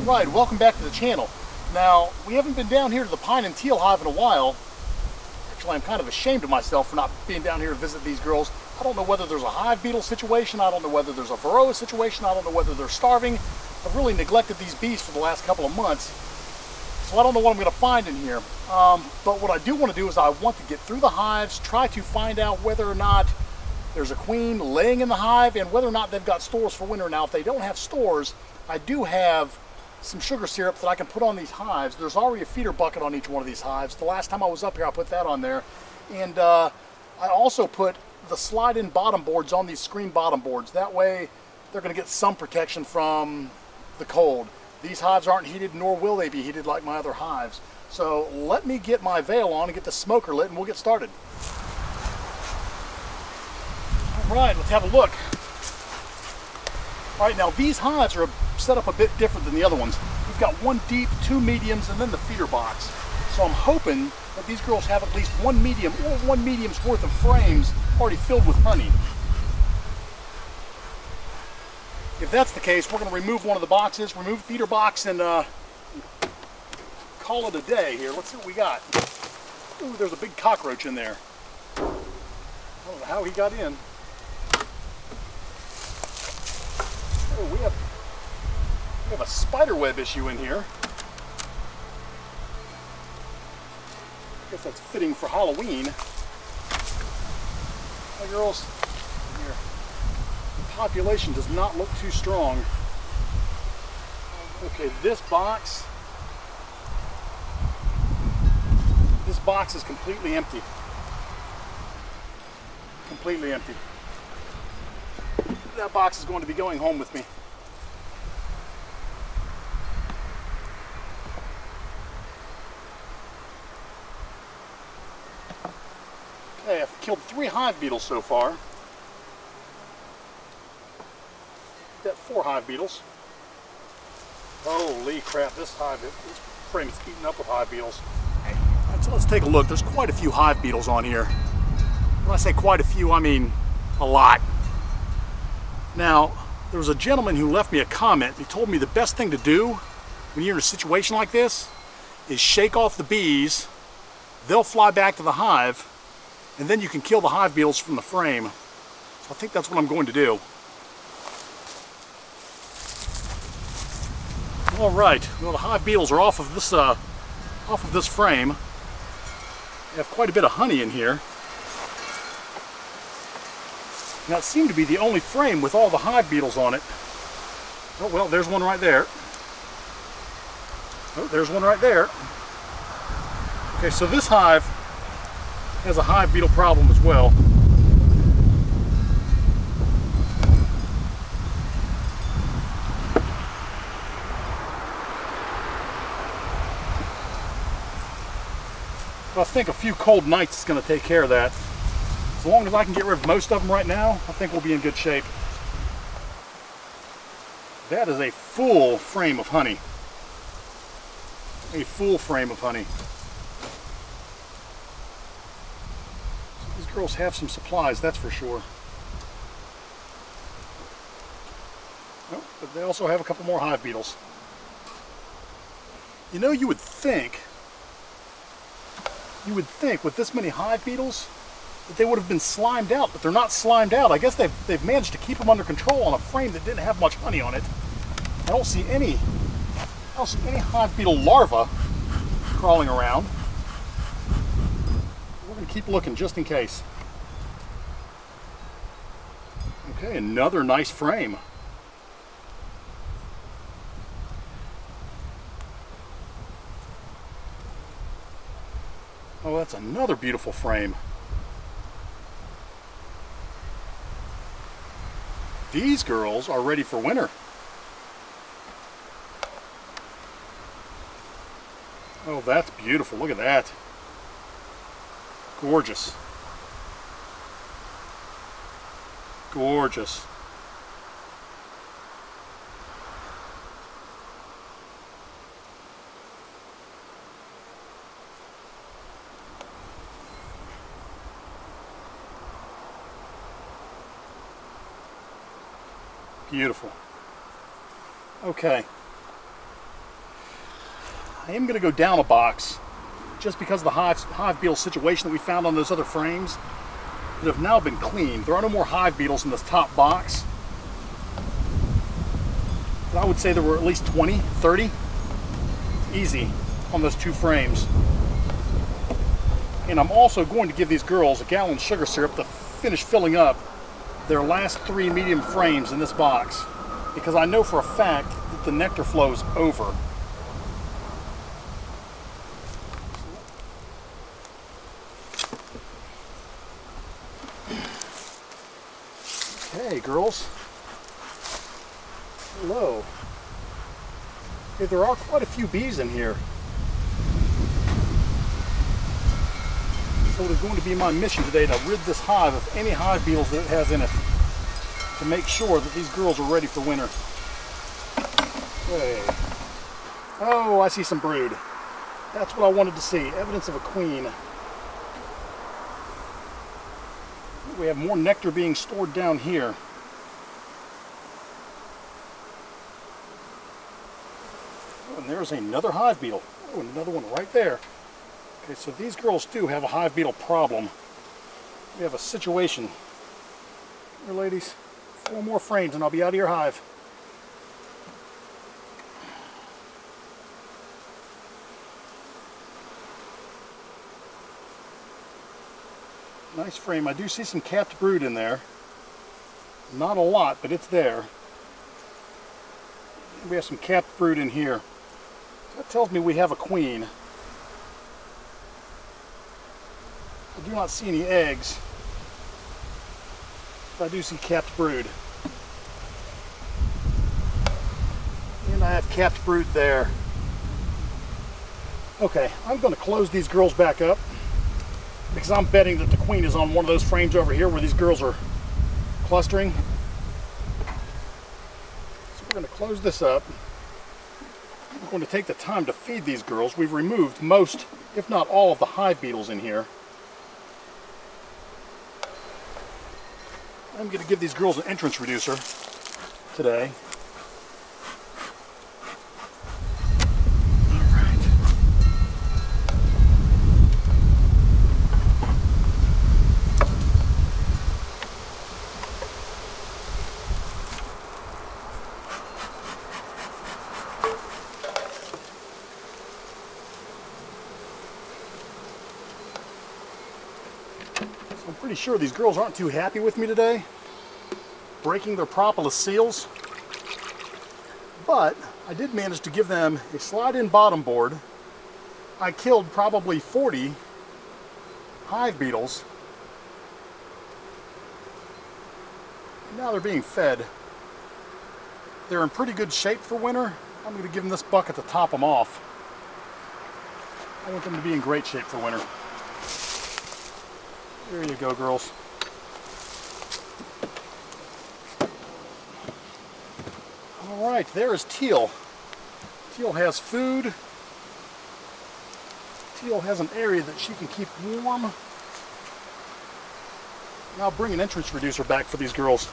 Alright, welcome back to the channel. Now, we haven't been down here to the Pine and Teal hive in a while. Actually, I'm kind of ashamed of myself for not being down here to visit these girls. I don't know whether there's a hive beetle situation, I don't know whether there's a varroa situation, I don't know whether they're starving. I've really neglected these bees for the last couple of months, so I don't know what I'm going to find in here. But what I do want to do is I want to get through the hives, try to find out whether or not there's a queen laying in the hive and whether or not they've got stores for winter. Now, if they don't have stores, I do have some sugar syrup that I can put on these hives. There's already a feeder bucket on each one of these hives. The last time I was up here, I put that on there. And I also put the slide-in bottom boards on these screen bottom boards. That way, they're going to get some protection from the cold. These hives aren't heated, nor will they be heated like my other hives. So let me get my veil on and get the smoker lit, and we'll get started. All right, let's have a look. All right, now these hives are set up a bit different than the other ones. We've got one deep, two mediums, and then the feeder box. So I'm hoping that these girls have at least one medium or one medium's worth of frames already filled with honey. If that's the case, we're going to remove one of the boxes, remove the feeder box, and call it a day here. Let's see what we got. Ooh, there's a big cockroach in there. I don't know how he got in. Oh, we have a spider web issue in here. I guess that's fitting for Halloween. Hi, girls. Here. The population does not look too strong. Okay, this box is completely empty. Completely empty. That box is going to be going home with me. Okay, I've killed 3 hive beetles so far. Got 4 hive beetles. Holy crap, this frame is eaten up with hive beetles. So let's take a look. There's quite a few hive beetles on here. When I say quite a few, I mean a lot. Now, there was a gentleman who left me a comment. He told me the best thing to do when you're in a situation like this is shake off the bees. They'll fly back to the hive, and then you can kill the hive beetles from the frame. So I think that's what I'm going to do. All right, well, the hive beetles are off of this frame. They have quite a bit of honey in here. Now, it seemed to be the only frame with all the hive beetles on it. Oh, well, there's one right there. Oh, there's one right there. Okay, so this hive has a hive beetle problem as well. But I think a few cold nights is going to take care of that. As long as I can get rid of most of them right now, I think we'll be in good shape. That is a full frame of honey. A full frame of honey. So these girls have some supplies, that's for sure. Oh, but they also have a couple more hive beetles. You know, you would think with this many hive beetles that they would have been slimed out, but they're not slimed out. I guess they've managed to keep them under control on a frame that didn't have much honey on it. I don't see any hive beetle larvae crawling around. We're going to keep looking just in case. Okay, another nice frame. Oh, that's another beautiful frame. These girls are ready for winter. Oh, that's beautiful. Look at that. Gorgeous. Gorgeous. Beautiful. Okay. I am going to go down a box just because of the hive beetle situation that we found on those other frames that have now been cleaned. There are no more hive beetles in this top box. But I would say there were at least 20, 30 easy on those 2 frames. And I'm also going to give these girls a gallon of sugar syrup to finish filling up their last 3 medium frames in this box, because I know for a fact that the nectar flow is over. Okay, girls. Hello. Okay, there are quite a few bees in here. So it is going to be my mission today to rid this hive of any hive beetles that it has in it, to make sure that these girls are ready for winter. Okay. Oh, I see some brood. That's what I wanted to see. Evidence of a queen. We have more nectar being stored down here. Oh, and there's another hive beetle. Oh, and another one right there. Okay, so these girls do have a hive beetle problem. We have a situation. Here, ladies, 4 more frames and I'll be out of your hive. Nice frame. I do see some capped brood in there. Not a lot, but it's there. We have some capped brood in here. That tells me we have a queen. I do not see any eggs, but I do see capped brood. And I have capped brood there. Okay, I'm going to close these girls back up because I'm betting that the queen is on one of those frames over here where these girls are clustering. So we're going to close this up. We're going to take the time to feed these girls. We've removed most, if not all, of the hive beetles in here. I'm going to give these girls an entrance reducer today. I'm pretty sure these girls aren't too happy with me today, breaking their propolis seals, but I did manage to give them a slide-in bottom board. I killed probably 40 hive beetles. Now they're being fed. They're in pretty good shape for winter. I'm going to give them this bucket to top them off. I want them to be in great shape for winter. There you go, girls. All right, there is Teal. Teal has food. Teal has an area that she can keep warm. Now bring an entrance reducer back for these girls.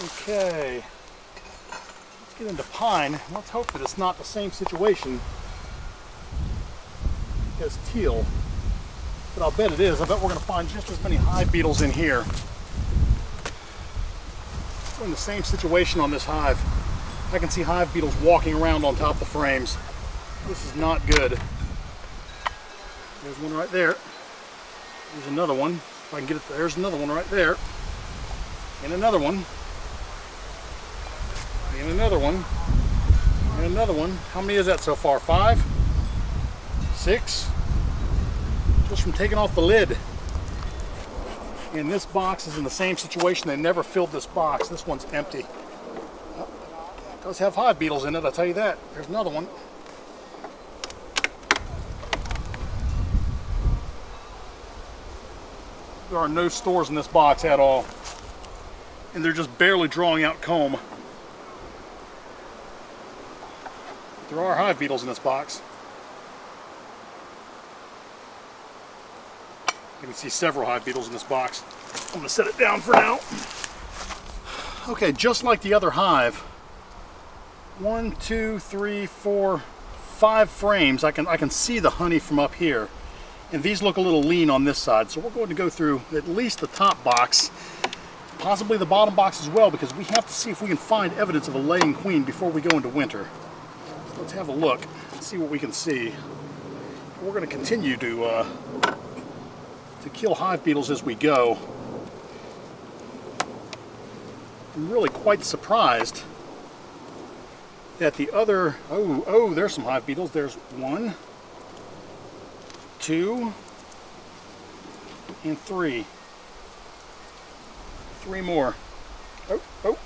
Okay. Let's get into Pine. Let's hope that it's not the same situation as Teal, but I'll bet it is. I bet we're going to find just as many hive beetles in here. We're in the same situation on this hive. I can see hive beetles walking around on top of the frames. This is not good. There's one right there. There's another one. If I can get it, there's another one right there. And another one. And another one. And another one. How many is that so far? 5? 6, just from taking off the lid. And this box is in the same situation. They never filled this box. This one's empty. Oh, it does have hive beetles in it, I'll tell you that. There's another one. There are no stores in this box at all. And they're just barely drawing out comb. There are hive beetles in this box. You can see several hive beetles in this box. I'm going to set it down for now. Okay, just like the other hive, 1, 2, 3, 4, 5 frames. I can see the honey from up here. And these look a little lean on this side. So we're going to go through at least the top box, possibly the bottom box as well, because we have to see if we can find evidence of a laying queen before we go into winter. So let's have a look and see what we can see. We're going to continue to kill hive beetles as we go. I'm really quite surprised that the other, oh, there's some hive beetles. There's 1, 2, and 3. 3 more. Oh,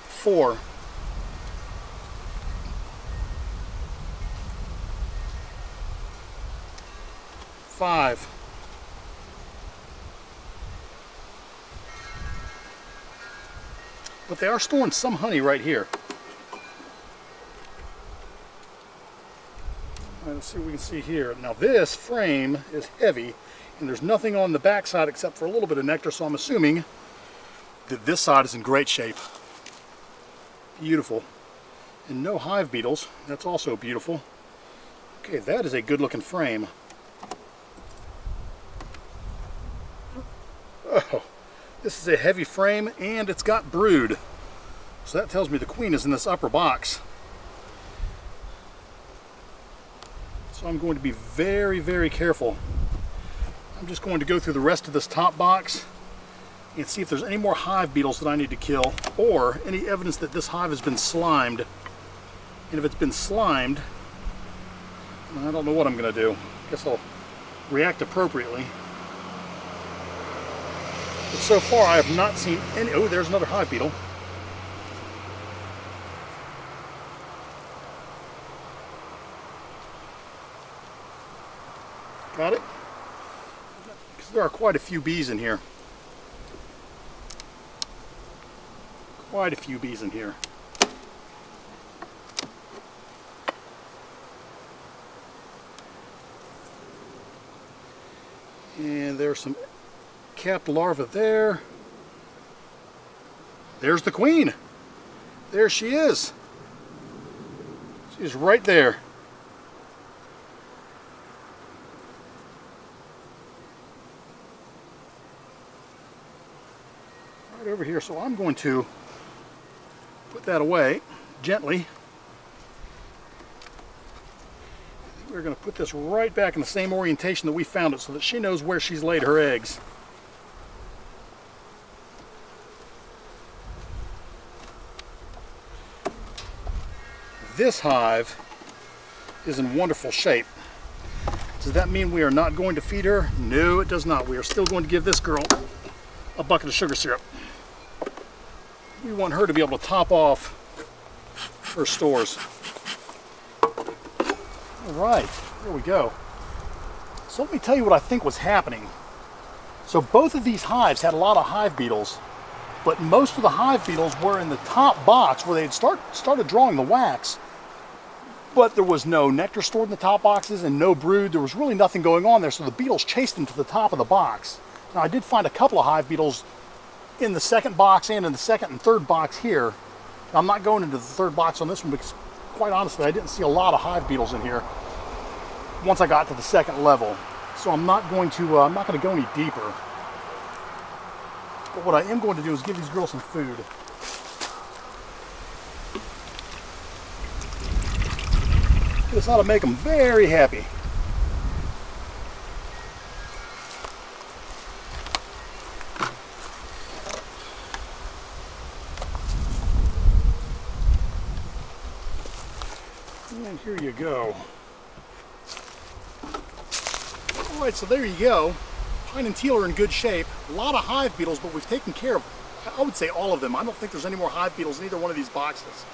4. 5. But they are storing some honey right here. All right, let's see what we can see here. Now this frame is heavy, and there's nothing on the back side except for a little bit of nectar, so I'm assuming that this side is in great shape. Beautiful. And no hive beetles. That's also beautiful. Okay, that is a good looking frame. Oh, this is a heavy frame and it's got brood. So that tells me the queen is in this upper box. So I'm going to be very, very careful. I'm just going to go through the rest of this top box and see if there's any more hive beetles that I need to kill, or any evidence that this hive has been slimed. And if it's been slimed, I don't know what I'm going to do. I guess I'll react appropriately. But so far I have not seen any. Oh, there's another hive beetle. Got it? Because there are quite a few bees in here. Quite a few bees in here. And there's some capped larvae there. There's the queen. There she is. She's right there. Right over here. So I'm going to put that away gently. We're going to put this right back in the same orientation that we found it so that she knows where she's laid her eggs. This hive is in wonderful shape. Does that mean we are not going to feed her? No, it does not. We are still going to give this girl a bucket of sugar syrup. We want her to be able to top off her stores. All right, there we go. So let me tell you what I think was happening. So both of these hives had a lot of hive beetles, but most of the hive beetles were in the top box where they had started drawing the wax. But there was no nectar stored in the top boxes and no brood. There was really nothing going on there, so the beetles chased them to the top of the box. Now I did find a couple of hive beetles in the second box and in the second and third box here. Now, I'm not going into the third box on this one because, quite honestly, I didn't see a lot of hive beetles in here once I got to the second level. So I'm not going to go any deeper. But what I am going to do is give these girls some food. This ought to make them very happy. And here you go. All right, so there you go. Pine and teal are in good shape. A lot of hive beetles, but we've taken care of, I would say, all of them. I don't think there's any more hive beetles in either one of these boxes.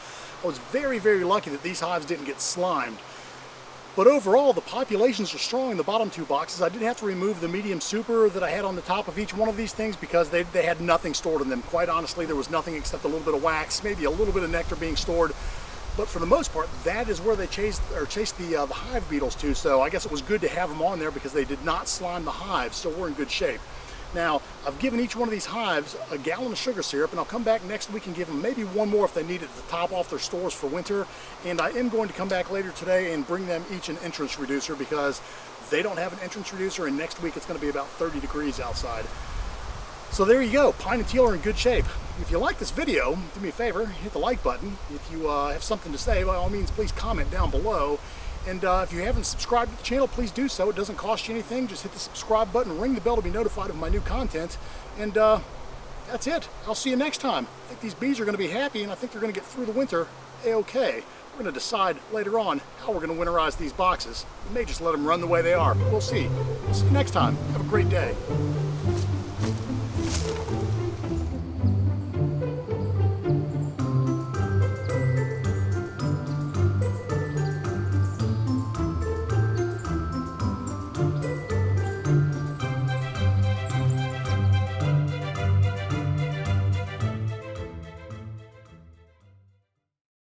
I was very, very lucky that these hives didn't get slimed. But overall, the populations are strong in the bottom two boxes. I did have to remove the medium super that I had on the top of each one of these things because they had nothing stored in them. Quite honestly, there was nothing except a little bit of wax, maybe a little bit of nectar being stored. But for the most part, that is where they chased the hive beetles to. So I guess it was good to have them on there because they did not slime the hives. So we're in good shape. Now, I've given each one of these hives a gallon of sugar syrup, and I'll come back next week and give them maybe one more if they need it to top off their stores for winter. And I am going to come back later today and bring them each an entrance reducer because they don't have an entrance reducer, and next week it's going to be about 30 degrees outside. So there you go, Pine and Teal are in good shape. If you like this video, do me a favor, hit the like button. If you have something to say, by all means, please comment down below. And if you haven't subscribed to the channel, please do so. It doesn't cost you anything. Just hit the subscribe button, ring the bell to be notified of my new content. And that's it. I'll see you next time. I think these bees are going to be happy, and I think they're going to get through the winter a-okay. We're going to decide later on how we're going to winterize these boxes. We may just let them run the way they are, but we'll see. We'll see you next time. Have a great day.